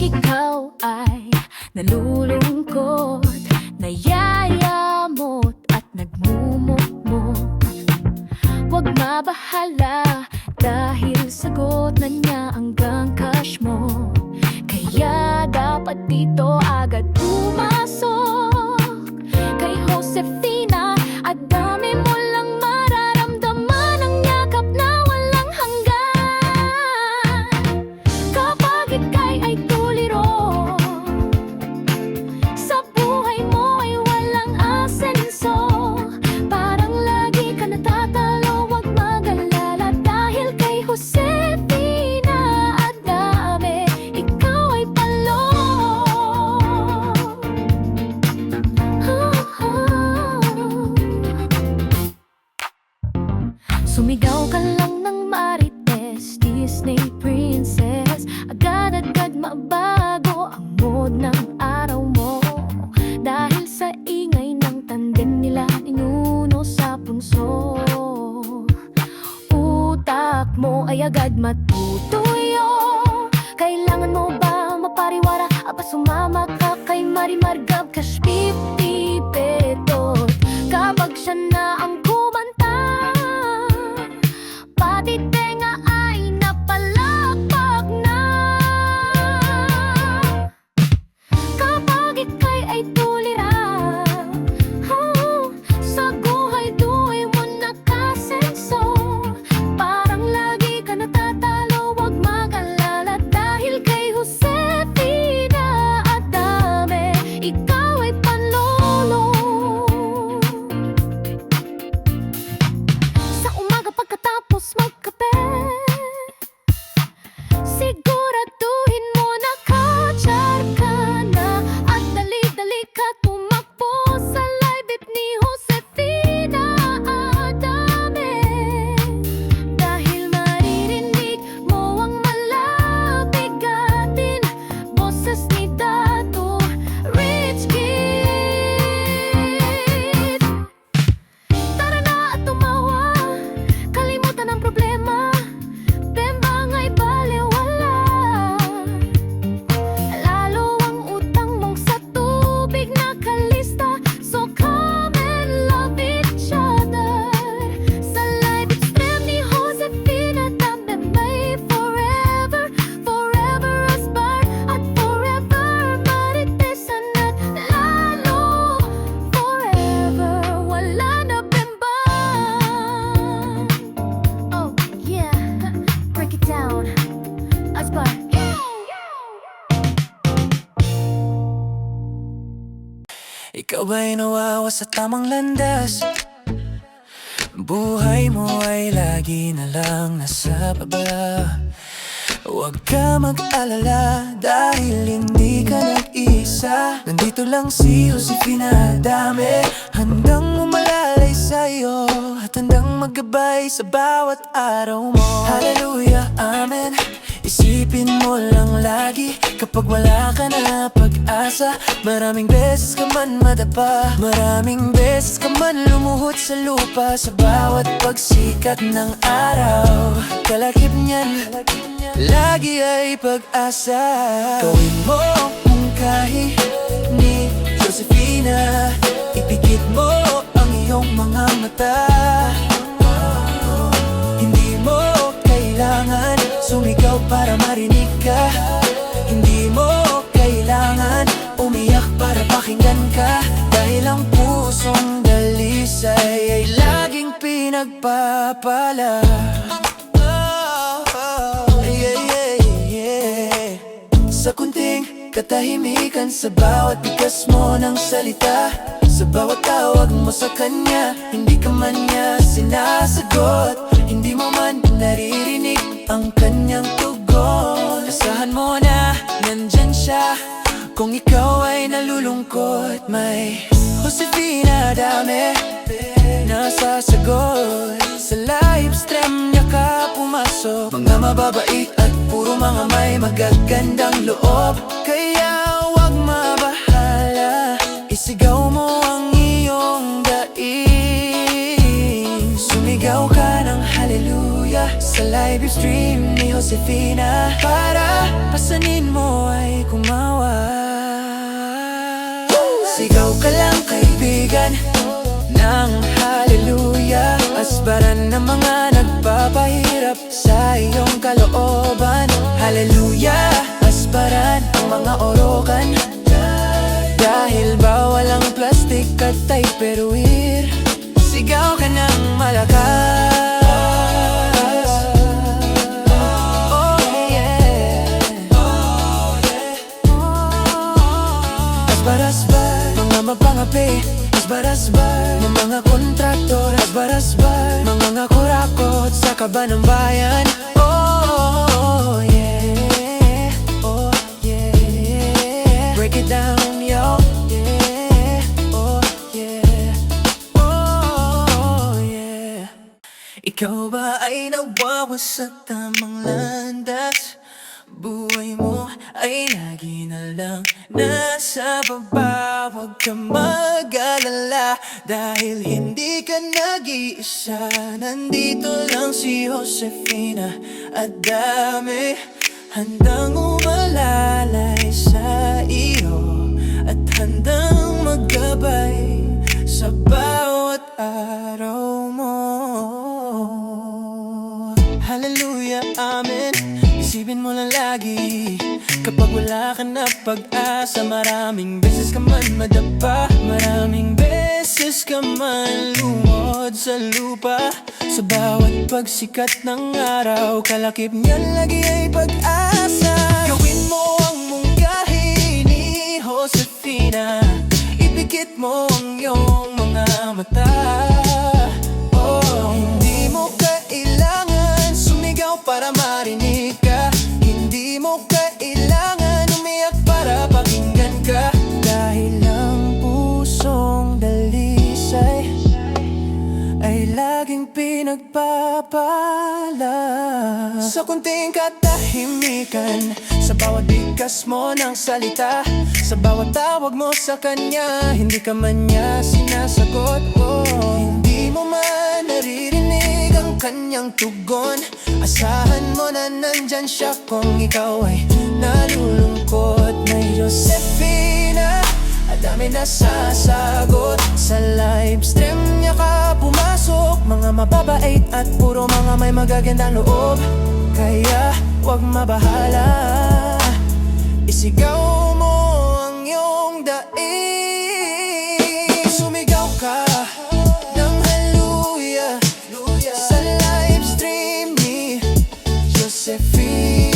ikaw ay nalulungkot, nayayamot at nagmumukmok, huwag mabahala dahil sagot na niya hanggang cash mo. Kaya dapat dito agad pumasok kay Josefina at dami mo lang mararamdaman ang yakap na walang hanggan. Kapag ika'y ay tuliro, sa buhay mo ay walang asenso, parang lagi ka natatalo, huwag mag-alala dahil kay Josefina at dami, ikaw ay palo. Sumigaw ka lang ng Marites, Disney princess, agad-agad mabago ang mood ng araw mo. Dahil sa ingay ng tandem nila, inuno sa punso, utak mo ay agad matutuyo. Kailangan mo ba mapariwara? Aba sumama ka kay Marimar Gab Cash 50 petot. Kapag siya na ang kumanta, pati tenga ay napalakpak na. Kapag ika'y ay tulira, sa guhay-duhay mo nakasenso, parang lagi ka natatalo, huwag mag-alala dahil kay Josefina at dami, ikaw ay panlolo. Sa umaga pagkatapos magkape, siguraduhin mo nakachar ka na at dali-dali ka tumakbo sa live beat ni Josefina at dami, dahil maririnig mo ang malabigatin boses ni Dato Rich Kid. Tara na at tumawa, kalimutan ang problema, bembang ay balewala. Lalo ang utang mong sa tubig nakalista, so come and love each other. Sa live stream ni Josefina, tabi may forever, forever Asbar at forever Maritesan at lalo forever wala na bembang. Oh yeah, break it down, Asbar. Ikaw ba'y nawawa sa tamang landas? Buhay mo ay lagi na lang nasa baba. Huwag ka mag-alala dahil hindi ka nag-iisa. Nandito lang si Josefina Adame, handang umalalay sa'yo at handang maggabay sa bawat araw mo. Hallelujah, amen. Isipin mo lang lagi kapag wala ka na pag-asa. Maraming beses ka man madapa, maraming beses ka man lumuhod sa lupa. Sa bawat pagsikat ng araw, kalakip niyan lagi ay pag-asa. Gawin mo ang mungkahi ni Josefina, ipikit mo ang iyong mga mata. Hindi mo kailangan sumigaw para marinig ka, hindi mo kailangan umiyak para pakinggan ka, dahil ang pusong dalisay ay laging pinagpapala. Sa kunting katahimikan, sa bawat bigas mo ng salita, sa bawat tawag mo sa kanya, hindi ka man niya sinasagot, hindi mo man naririnig ang kanyang tugon. Asahan mo na nandyan siya kung ikaw ay nalulungkot. May Josefina Adame nasasagot. Sa live stream niya ka pumasok, mga mababait at puro mga may magagandang loob. Kaya wag mabahala, isigaw mo ang iyong daig. Sumigaw ka ng hallelujah. sa live stream ni Josefina para pasanin mo ay kumawa. Sigaw ka lang kaibigan ng hallelujah, asbaran ng mga nagpapahirap sa iyong kalooban. Hallelujah, asbaran ang mga orokan, dahil bawal ang plastic at tupperware. Sigaw ka ng malakas. Oh yeah. Asbar-asbar, mga mapangapi. Asbar-asbar, ng mga kontraktor. Asbar-asbar, mga ngakurakot sa kaba ng bayan. Oh yeah. Oh yeah. Break it down, yo. Yeah. Oh yeah. Oh yeah. Ikaw ba ay nawawa sa tamang landas? Buhay mo ay lagi na lang nasa baba. Huwag ka mag-alala, dahil hindi ka nag-iisa. Nandito lang si Josefina at dami, handang umalalay sa iyo at handang maggabay sa bawat araw mo. Hallelujah, amen. Isipin mo lang lagi, kapag wala ka na pag-asa, maraming beses ka man madapa, maraming beses ka man lumod sa lupa. Sa bawat pagsikat ng araw, kalakip niyan lagi ay pag-asa. Gawin mo ang mungkahi ni Josefina, ipikit mo ang iyong mga mata. Oh, hindi mo kailangan sumigaw para marinig ka, hindi mo kailangan umiyak para pakinggan ka, dahil ang pusong dalisay ay laging pinagpapala. Sa kunting katahimikan, sa bawat bigkas mo ng salita, sa bawat tawag mo sa kanya, hindi ka man niya sinasagot. Oh, hindi mo man naririnig ang kanyang tugon, asahan mo na nandyan siya kung ikaw ay nalulungkot. May Josefina, dami na sasagot. Sa live stream niya ka pumasok, mga mababait at puro mga may magagandang loob. Kaya wag mabahala, isigaw mo ang iyong daig. Sumigaw ka ng hallelujah sa live stream ni Josefina.